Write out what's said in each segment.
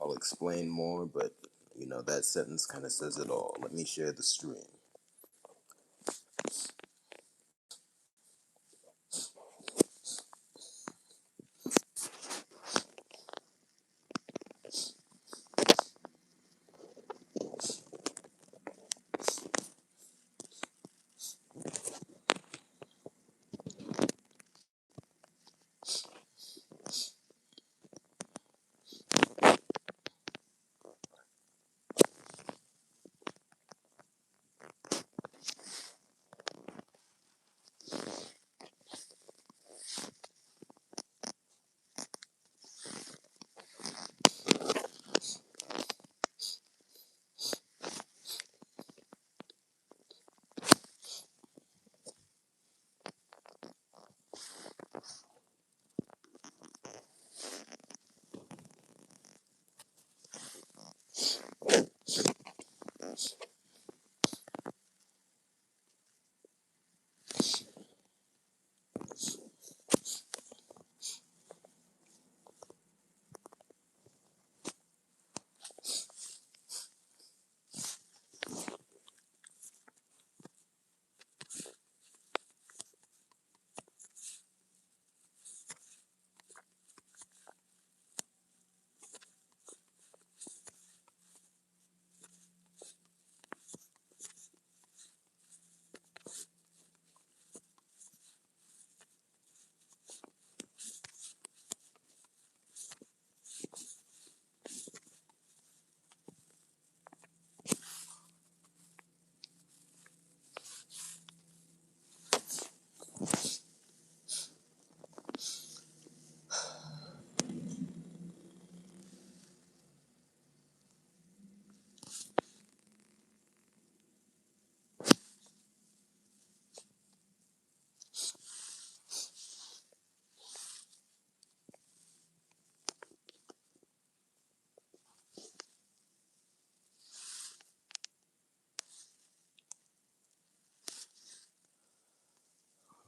I'll explain more, but that sentence kind of says it all. Let me share the stream.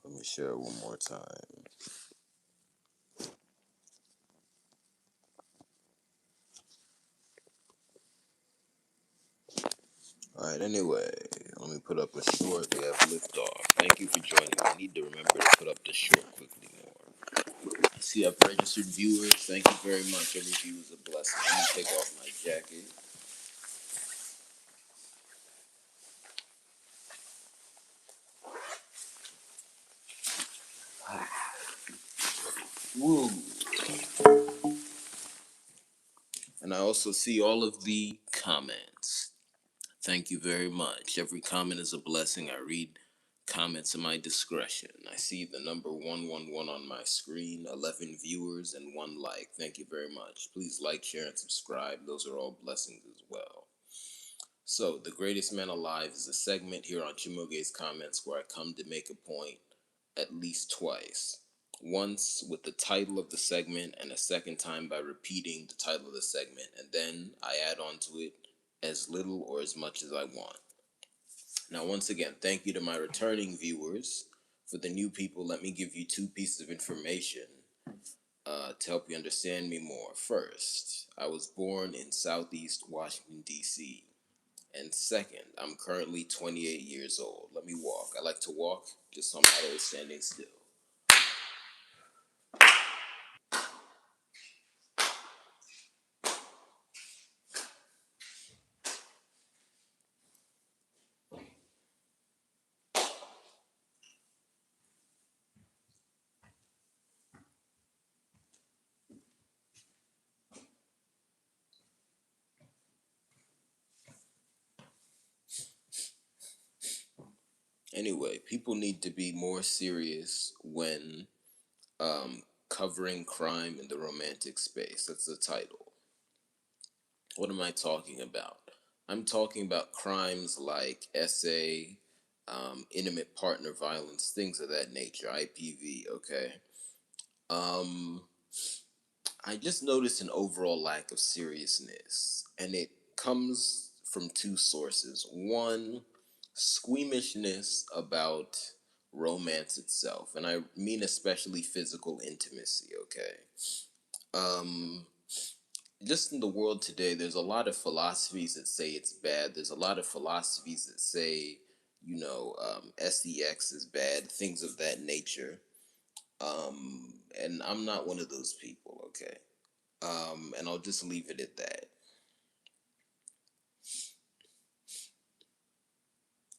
Let me share it one more time. All right, anyway, let me put up a short. We have liftoff. Thank you for joining. I need to remember to put up the short quickly more. I see I've registered viewers. Thank you very much. Every view is a blessing. Let me take off my jacket. Woo. And I also see all of the comments. Thank you very much. Every comment is a blessing. I read comments at my discretion. I see the number 111 on my screen, 11 viewers, and 1 like. Thank you very much. Please like, share, and subscribe. Those are all blessings as well. So, The Greatest Man Alive is a segment here on Chimuge's Comments where I come to make a point at least twice. Once with the title of the segment, and a second time by repeating the title of the segment, and then I add on to it as little or as much as I want. Now, once again, thank you to my returning viewers. For the new people, let me give you 2 pieces of information to help you understand me more. First, I was born in Southeast Washington, D.C. And second, I'm currently 28 years old. Let me walk. I like to walk just so I'm not always standing still. Anyway, people need to be more serious when covering crime in the romantic space. That's the title. What am I talking about? I'm talking about crimes like SA, intimate partner violence, things of that nature, IPV, okay? Um, I just noticed an overall lack of seriousness, and it comes from 2 sources. One, squeamishness about romance itself, and I mean especially physical intimacy, okay? Um, just in the world today, there's a lot of philosophies that say it's bad. There's a lot of philosophies that say, sex is bad, things of that nature. And I'm not one of those people, okay? And I'll just leave it at that.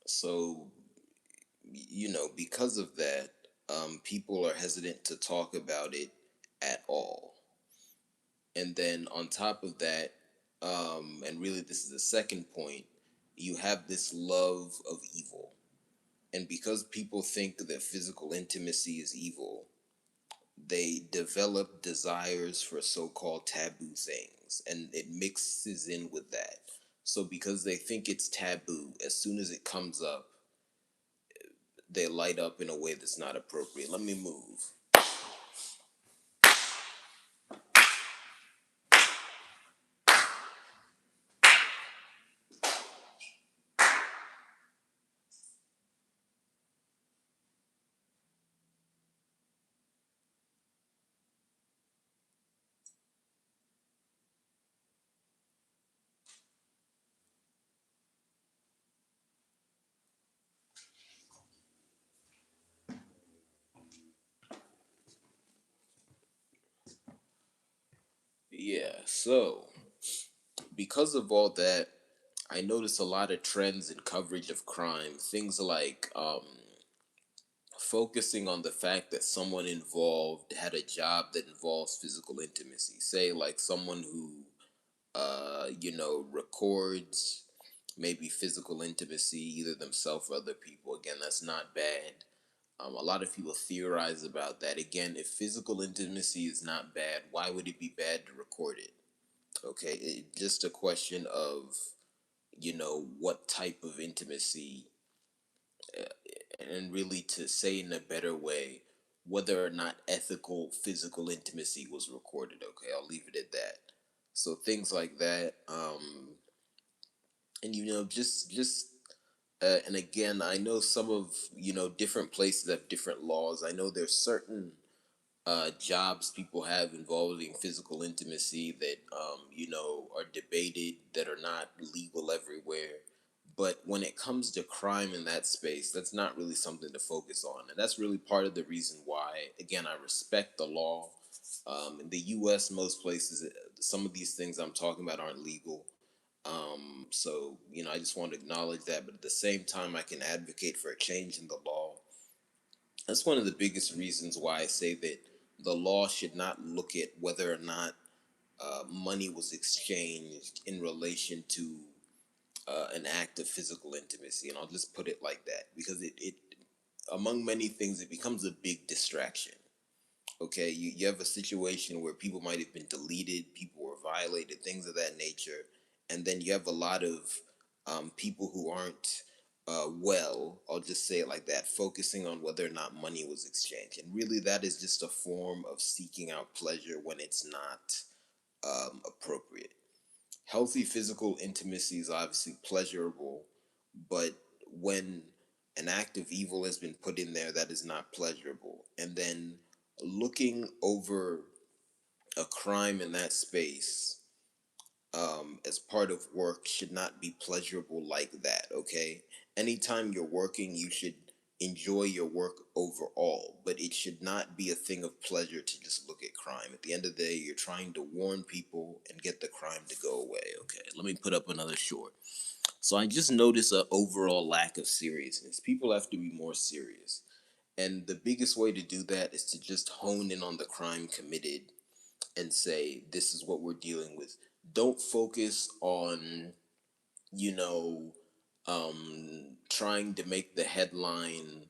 So, because of that, people are hesitant to talk about it at all. And then on top of that, and really this is the second point, you have this love of evil. And because people think that physical intimacy is evil, they develop desires for so-called taboo things, and it mixes in with that. So because they think it's taboo, as soon as it comes up, they light up in a way that's not appropriate. Let me move. Yeah, so because of all that, I notice a lot of trends in coverage of crime. Things like focusing on the fact that someone involved had a job that involves physical intimacy. Say, like someone who, records maybe physical intimacy, either themselves or other people. Again, that's not bad. A lot of people theorize about that. Again, if physical intimacy is not bad, why would it be bad to record it? Okay, just a question of what type of intimacy, and really to say in a better way, whether or not ethical physical intimacy was recorded. Okay, I'll leave it at that. So things like that, and and again, I know some of different places have different laws. I know there's certain jobs people have involving physical intimacy that are debated, that are not legal everywhere. But when it comes to crime in that space, that's not really something to focus on, and that's really part of the reason why. Again, I respect the law. In the U.S., most places, some of these things I'm talking about aren't legal. So I just want to acknowledge that, but at the same time, I can advocate for a change in the law. That's one of the biggest reasons why I say that the law should not look at whether or not money was exchanged in relation to an act of physical intimacy. And I'll just put it like that because it among many things, it becomes a big distraction. Okay, you have a situation where people might have been deleted, people were violated, things of that nature, and then you have a lot of people who aren't well, I'll just say it like that, focusing on whether or not money was exchanged. And really, that is just a form of seeking out pleasure when it's not appropriate. Healthy physical intimacy is obviously pleasurable, but when an act of evil has been put in there, that is not pleasurable. And then looking over a crime in that space, as part of work, should not be pleasurable like that. Okay, anytime you're working, you should enjoy your work overall, but it should not be a thing of pleasure to just look at crime. At the end of the day, you're trying to warn people and get the crime to go away. Okay, let me put up another short. So I just noticed an overall lack of seriousness. People have to be more serious. And the biggest way to do that is to just hone in on the crime committed and say, this is what we're dealing with. Don't focus on, you know, trying to make the headline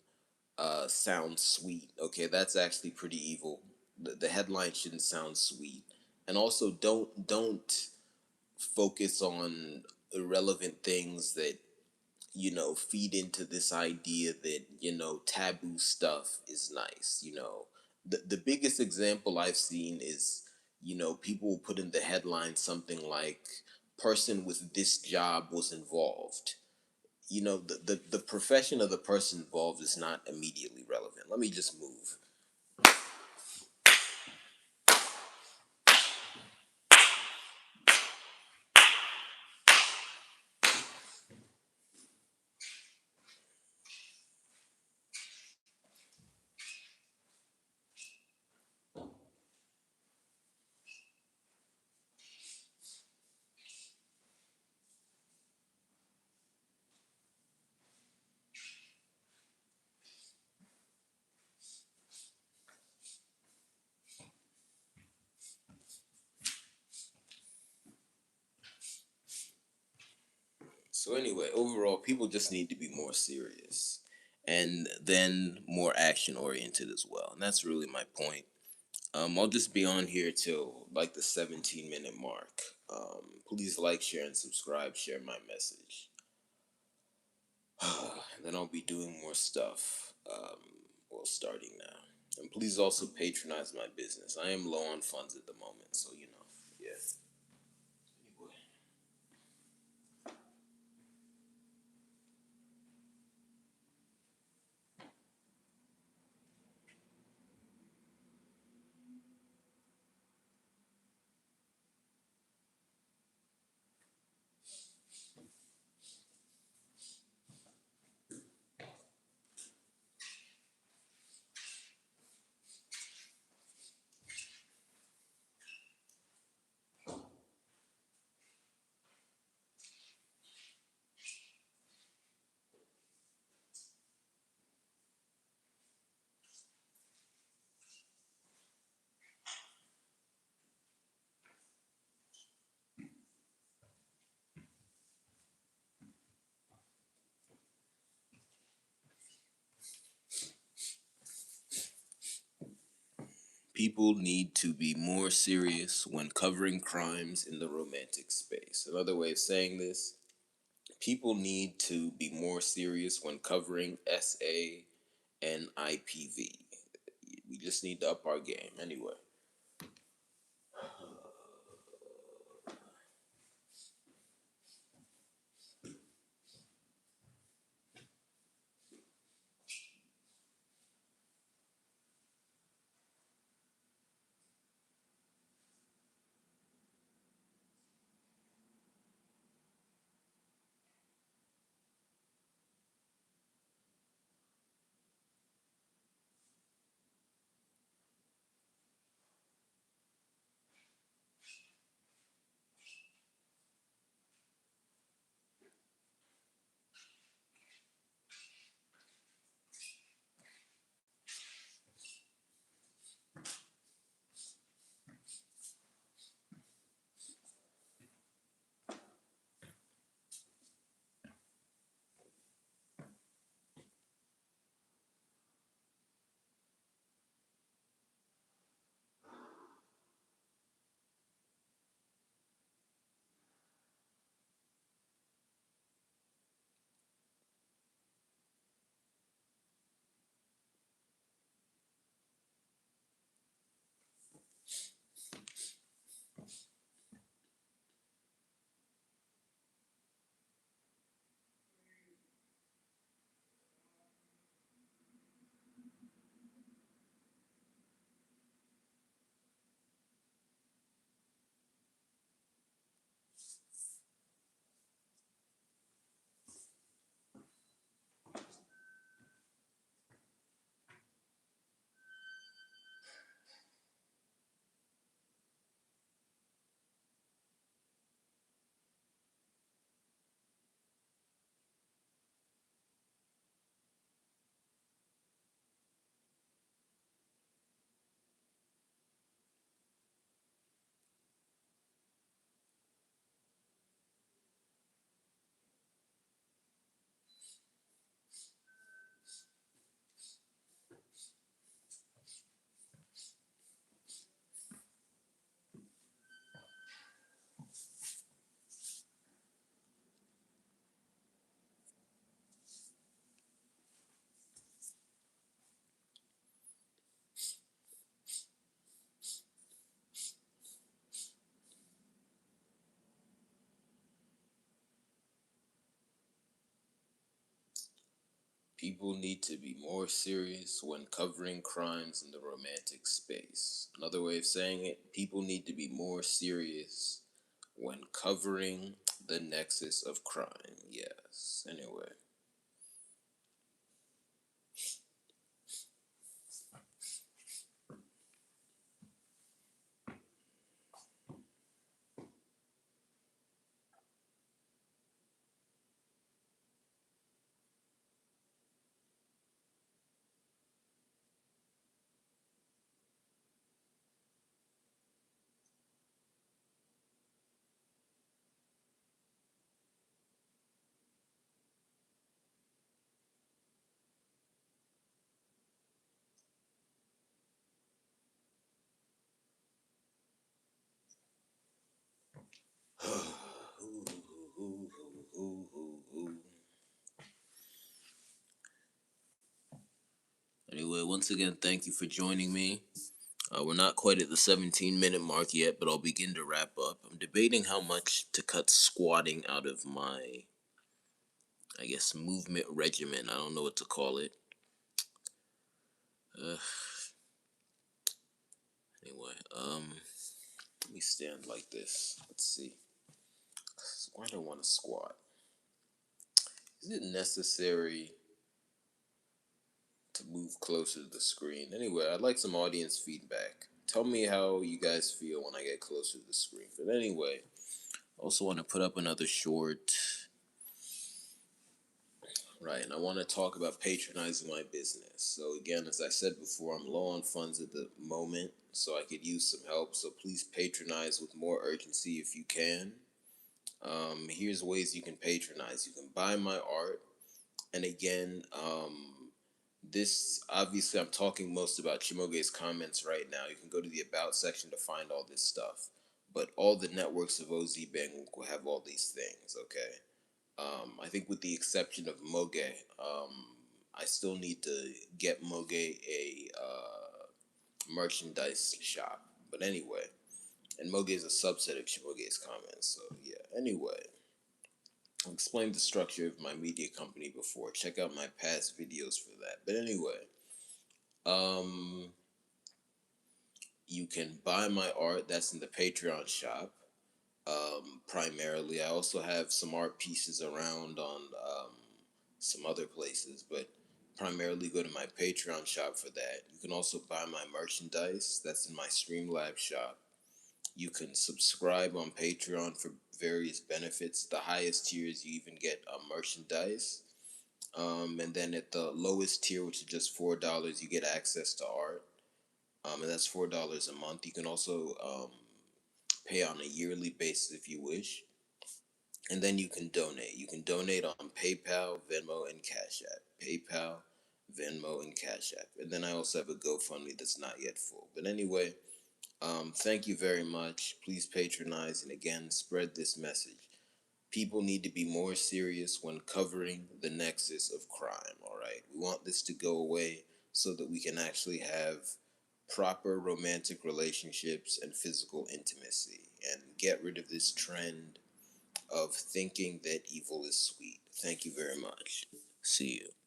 sound sweet. Okay, that's actually pretty evil. The headline shouldn't sound sweet. And also don't focus on irrelevant things that feed into this idea that taboo stuff is nice. The biggest example I've seen is people will put in the headline something like person with this job was involved. The profession of the person involved is not immediately relevant. Let me just move. So anyway, overall, people just need to be more serious, and then more action oriented as well. And that's really my point. I'll just be on here till like the 17-minute mark. Please like, share, and subscribe. Share my message. And then I'll be doing more stuff. Well, starting now. And please also patronize my business. I am low on funds at the moment, so yeah. Anyway. People need to be more serious when covering crimes in the romantic space. Another way of saying this, people need to be more serious when covering SA and IPV. We just need to up our game anyway. People need to be more serious when covering crimes in the romantic space. Another way of saying it, people need to be more serious when covering the nexus of crime. Yes. Anyway. once again, thank you for joining me. We're not quite at the 17-minute mark yet, but I'll begin to wrap up. I'm debating how much to cut squatting out of my, I guess, movement regimen. I don't know what to call it. Uh, anyway, let me stand like this. Let's see. Why do I want to squat? Is it necessary to move closer to the screen? Anyway, I'd like some audience feedback. Tell me how you guys feel when I get closer to the screen. But anyway, I also want to put up another short. Right, and I want to talk about patronizing my business. So again, as I said before, I'm low on funds at the moment, so I could use some help. So please patronize with more urgency if you can. Here's ways you can patronize. You can buy my art, and again, this obviously I'm talking most about Chimoge's comments right now. You can go to the about section to find all this stuff, but all the networks of OZ Bang will have all these things. Okay. I think with the exception of Moge, I still need to get Moge a merchandise shop. But anyway, and Moge is a subset of Chimoge's comments. So yeah. Anyway, I've explained the structure of my media company before. Check out my past videos for that. But anyway, um, you can buy my art. That's in the Patreon shop. Primarily, I also have some art pieces around on some other places, but primarily go to my Patreon shop for that. You can also buy my merchandise. That's in my Streamlabs shop. You can subscribe on Patreon for various benefits. The highest tiers, you even get merchandise. And then at the lowest tier, which is just $4, you get access to art. And that's $4 a month. You can also pay on a yearly basis if you wish. And then you can donate. You can donate on PayPal, Venmo, and Cash App. PayPal, Venmo, and Cash App. And then I also have a GoFundMe that's not yet full. But anyway, thank you very much. Please patronize and again spread this message. People need to be more serious when covering the nexus of crime. All right, we want this to go away so that we can actually have proper romantic relationships and physical intimacy and get rid of this trend of thinking that evil is sweet. Thank you very much. See you.